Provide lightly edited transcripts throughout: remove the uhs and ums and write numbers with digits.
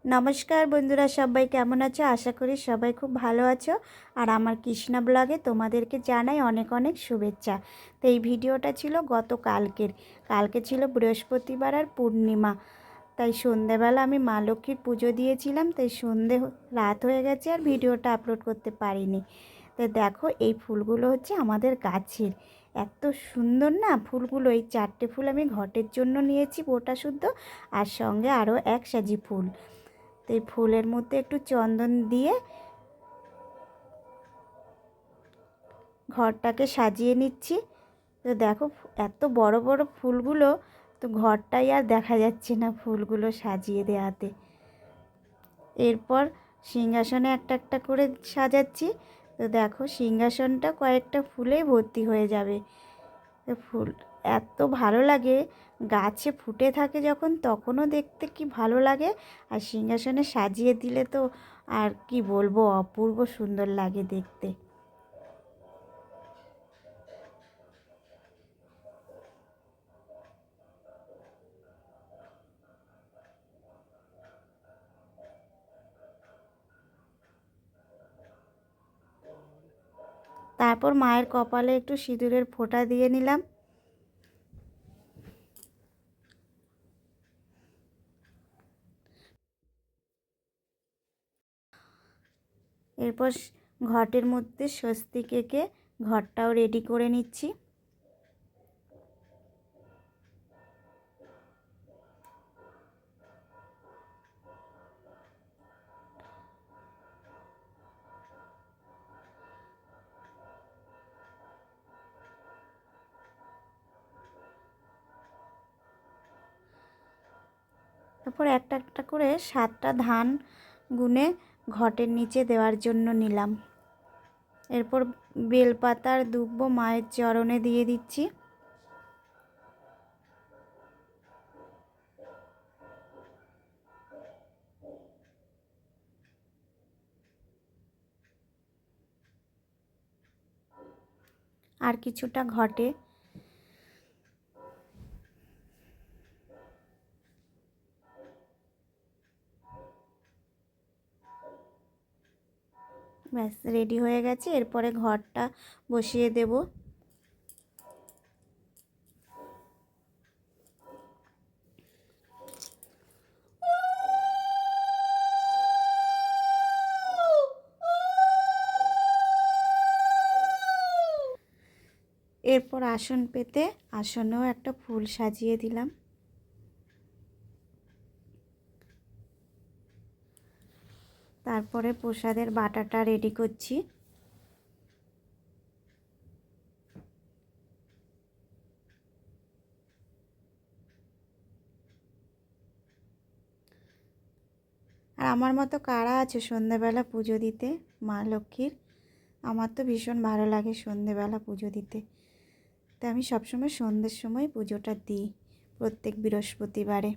নমস্কার বন্ধুরা, সবাই কেমন আছো? আশা করি সবাই খুব ভালো আছো। আর আমার কৃষ্ণা ব্লগে তোমাদেরকে জানাই অনেক অনেক শুভেচ্ছা। তো এই ভিডিওটা ছিল কালকে ছিল বৃহস্পতিবার আর পূর্ণিমা। তাই সন্ধেবেলা আমি মা লক্ষ্মীর পুজো দিয়েছিলাম, তাই রাত হয়ে গেছে আর ভিডিওটা আপলোড করতে পারিনি। তো দেখো, এই ফুলগুলো হচ্ছে আমাদের গাছের। এত সুন্দর না ফুলগুলো! এই 4টে ফুল আমি ঘটের জন্য নিয়েছি বোটা শুদ্ধ, আর সঙ্গে আরও এক সাজি ফুল। তো এই ফুলের মধ্যে একটু চন্দন দিয়ে ঘরটাকে সাজিয়ে নিচ্ছি। তো দেখো, এত বড় বড় ফুলগুলো, তো ঘরটাই আর দেখা যাচ্ছে না ফুলগুলো সাজিয়ে দেওয়াতে। এরপর সিংহাসনে একটা একটা করে সাজাচ্ছি। তো দেখো, সিংহাসনটা কয়েকটা ফুলেই ভর্তি হয়ে যাবে। তো ফুল এত ভালো লাগে, গাছে ফুটে থাকে যখন তখনও দেখতে কি ভালো লাগে, আর সিংহাসনে সাজিয়ে দিলে তো আর কি বলবো, অপূর্ব সুন্দর লাগে দেখতে। তারপর মায়ের কপালে একটু সিঁদুরের ফোঁটা দিয়ে নিলাম। এরপর ঘটের মধ্যে স্বস্তিক এঁকে ঘরটাও রেডি করে নিচ্ছি। তারপর একটা একটা করে 7টা ধান গুনে ঘটের নিচে দেওয়ার জন্য নিলাম। এরপর বেলপাতার দুব্বো মায়ের চরণে দিয়ে দিচ্ছি। আর কিছুটা ঘটে ব্যাস রেডি হয়ে গেছে। এরপরে ঘরটা বসিয়ে দেব। এরপর আসন পেতে আসনেও একটা ফুল সাজিয়ে দিলাম। তারপরে প্রসাদের বাটাটা রেডি করছি। আর আমার মতো কারা আছে সন্ধেবেলা পুজো দিতে মা লক্ষ্মীর? আমার তো ভীষণ ভালো লাগে সন্ধেবেলা পুজো দিতে। তো আমি সবসময় সন্ধ্যের সময় পুজোটা দিই, প্রত্যেক বৃহস্পতিবারে।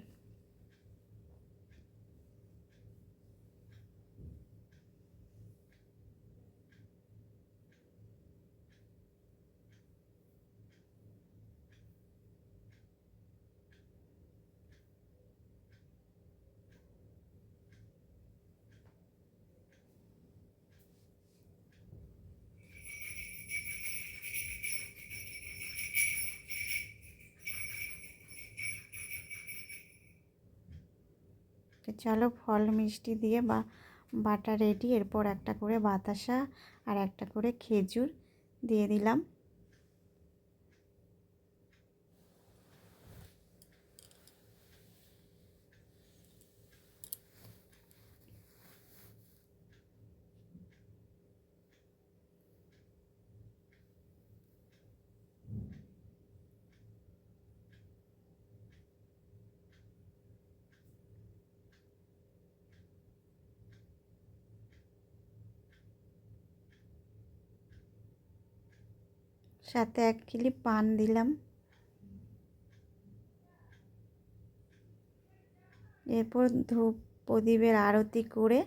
তো চলো, ফল মিষ্টি দিয়ে বাটা রেডি। এরপর একটা করে বাতাসা আর একটা করে খেজুর দিয়ে দিলাম। সাথে 1 কিলি পান দিলাম। এরপর ধূপ প্রদীপের আরতি করে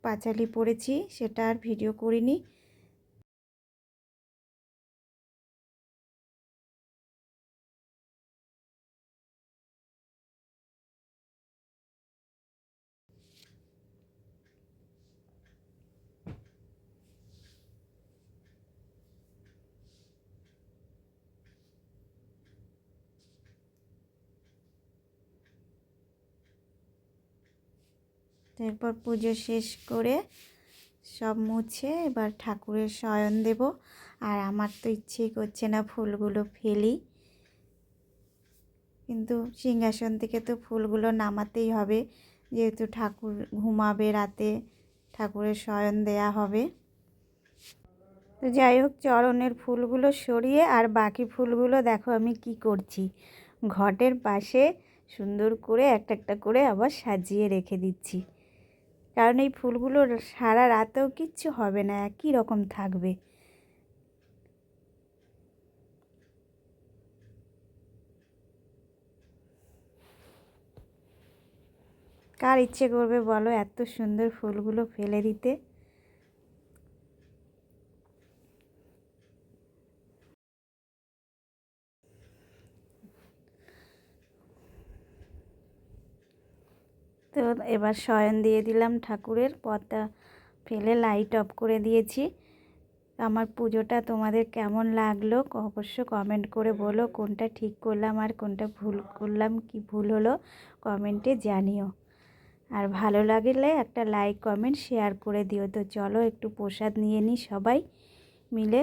পাঁচালি পড়েছি, সেটা আর ভিডিও করিনি। তো এরপর পুজো শেষ করে সব মুছে এবার ঠাকুরের শয়ন দেব। আর আমার তো ইচ্ছেই করছে না ফুলগুলো ফেলি, কিন্তু সিংহাসন থেকে তো ফুলগুলো নামাতেই হবে, যেহেতু ঠাকুর ঘুমাবে, রাতে ঠাকুরের শয়ন দেয়া হবে। তো যাই হোক, চরণের ফুলগুলো সরিয়ে আর বাকি ফুলগুলো দেখো আমি কি করছি, ঘটের পাশে সুন্দর করে একটা একটা করে আবার সাজিয়ে রেখে দিচ্ছি, কারণ এই ফুলগুলো সারা রাতেও কিচ্ছু হবে না, একই রকম থাকবে। কার ইচ্ছে করবে বলো এত সুন্দর ফুলগুলো ফেলে দিতে। তো এবার শয়ন দিয়ে দিলাম ঠাকুরের, পর্দা ফেলে লাইট অফ করে দিয়েছি। আমার পুজোটা তোমাদের কেমন লাগলো অবশ্য কমেন্ট করে বলো, কোনটা ঠিক করলাম আর কোনটা ভুল করলাম, কি ভুল হলো কমেন্টে জানিও। আর ভালো লাগলে একটা লাইক কমেন্ট শেয়ার করে দিও। তো চলো একটু প্রসাদ নিয়ে নিই সবাই মিলে।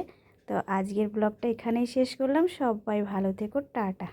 তো আজকের ব্লগটা এখানেই শেষ করলাম, সবাই ভালো থেকো, টাটা।